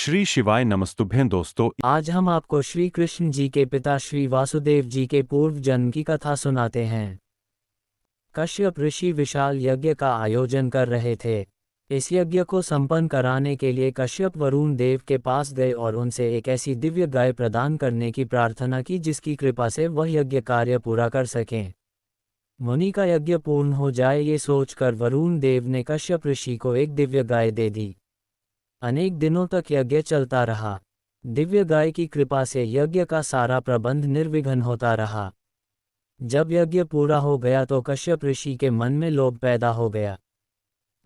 श्री शिवाय नमस्तुभ्यं दोस्तों। आज हम आपको श्री कृष्ण जी के पिता श्री वासुदेव जी के पूर्व जन्म की कथा सुनाते हैं। कश्यप ऋषि विशाल यज्ञ का आयोजन कर रहे थे। इस यज्ञ को संपन्न कराने के लिए कश्यप वरुण देव के पास गए और उनसे एक ऐसी दिव्य गाय प्रदान करने की प्रार्थना की जिसकी कृपा से वह यज्ञ कार्य पूरा कर सकें। मुनि का यज्ञ पूर्ण हो जाए ये सोचकर वरुण देव ने कश्यप ऋषि को एक दिव्य गाय दे दी। अनेक दिनों तक यज्ञ चलता रहा। दिव्य गाय की कृपा से यज्ञ का सारा प्रबंध निर्विघ्न होता रहा। जब यज्ञ पूरा हो गया तो कश्यप ऋषि के मन में लोभ पैदा हो गया।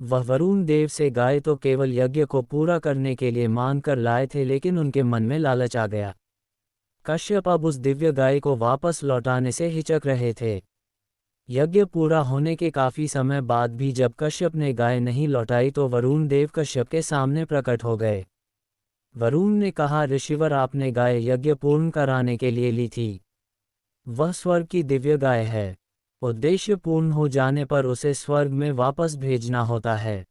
वह वरुण देव से गाय तो केवल यज्ञ को पूरा करने के लिए मांग कर लाए थे, लेकिन उनके मन में लालच आ गया। कश्यप अब उस दिव्य गाय को वापस लौटाने से हिचक रहे थे। यज्ञ पूरा होने के काफी समय बाद भी जब कश्यप ने गाय नहीं लौटाई तो वरुण देव कश्यप के सामने प्रकट हो गए। वरुण ने कहा, ऋषिवर, आपने गाय यज्ञ पूर्ण कराने के लिए ली थी। वह स्वर्ग की दिव्य गाय है। उद्देश्य पूर्ण हो जाने पर उसे स्वर्ग में वापस भेजना होता है।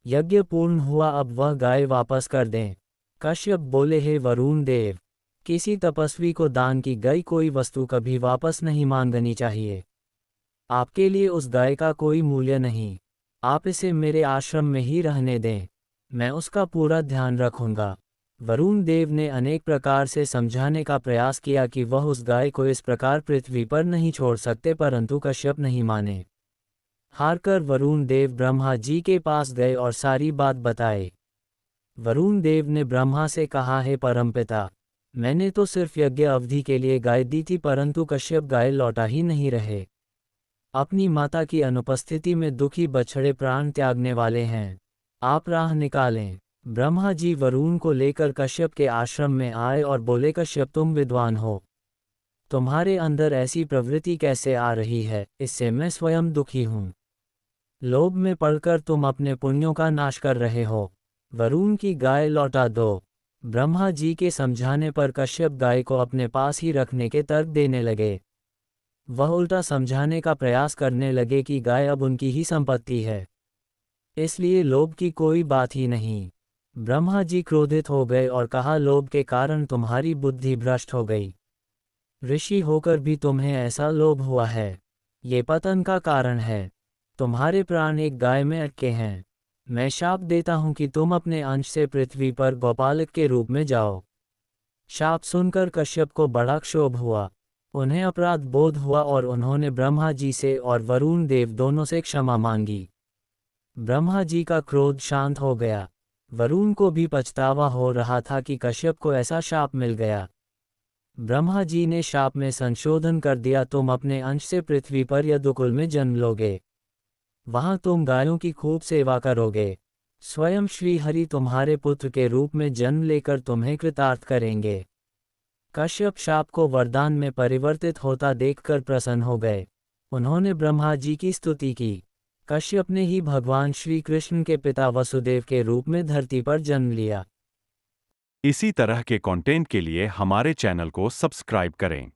यज्ञ पूर्ण हुआ, अब वह गाय वापस कर दें। कश्यप बोले, हे वरुण देव, किसी तपस्वी को दान की गई कोई वस्तु कभी वापस नहीं मांगनी चाहिए। आपके लिए उस गाय का कोई मूल्य नहीं। आप इसे मेरे आश्रम में ही रहने दें, मैं उसका पूरा ध्यान रखूंगा। वरुण देव ने अनेक प्रकार से समझाने का प्रयास किया कि वह उस गाय को इस प्रकार पृथ्वी पर नहीं छोड़ सकते, परंतु कश्यप नहीं माने। हारकर वरुण देव ब्रह्मा जी के पास गए और सारी बात बताए। वरुण देव ने ब्रह्मा से कहा, हे परमपिता, मैंने तो सिर्फ यज्ञ अवधि के लिए गाय दी थी, परंतु कश्यप गाय लौटा ही नहीं रहे। अपनी माता की अनुपस्थिति में दुखी बछड़े प्राण त्यागने वाले हैं। आप राह निकालें। ब्रह्मा जी वरुण को लेकर कश्यप के आश्रम में आए और बोले, कश्यप, तुम विद्वान हो, तुम्हारे अंदर ऐसी प्रवृत्ति कैसे आ रही है, इससे मैं स्वयं दुखी हूँ। लोभ में पड़कर तुम अपने पुण्यों का नाश कर रहे हो। वरुण की गाय लौटा दो। ब्रह्मा जी के समझाने पर कश्यप गाय को अपने पास ही रखने के तर्क देने लगे। वह उल्टा समझाने का प्रयास करने लगे कि गाय अब उनकी ही संपत्ति है, इसलिए लोभ की कोई बात ही नहीं। ब्रह्मा जी क्रोधित हो गए और कहा, लोभ के कारण तुम्हारी बुद्धि भ्रष्ट हो गई। ऋषि होकर भी तुम्हें ऐसा लोभ हुआ है, ये पतन का कारण है। तुम्हारे प्राण एक गाय में अटके हैं। मैं शाप देता हूं कि तुम अपने अंश से पृथ्वी पर गोपालक के रूप में जाओ। शाप सुनकर कश्यप को बड़ा क्षोभ हुआ। उन्हें अपराध बोध हुआ और उन्होंने ब्रह्मा जी से और वरुण देव दोनों से क्षमा मांगी। ब्रह्मा जी का क्रोध शांत हो गया। वरुण को भी पछतावा हो रहा था कि कश्यप को ऐसा शाप मिल गया। ब्रह्मा जी ने शाप में संशोधन कर दिया, तुम अपने अंश से पृथ्वी पर यदुकुल में जन्म लोगे। वहां तुम गायों की खूब सेवा करोगे। स्वयं श्री हरि तुम्हारे पुत्र के रूप में जन्म लेकर तुम्हें कृतार्थ करेंगे। कश्यप शाप को वरदान में परिवर्तित होता देखकर प्रसन्न हो गए। उन्होंने ब्रह्मा जी की स्तुति की। कश्यप ने ही भगवान श्री कृष्ण के पिता वसुदेव के रूप में धरती पर जन्म लिया। इसी तरह के कंटेंट के लिए हमारे चैनल को सब्सक्राइब करें।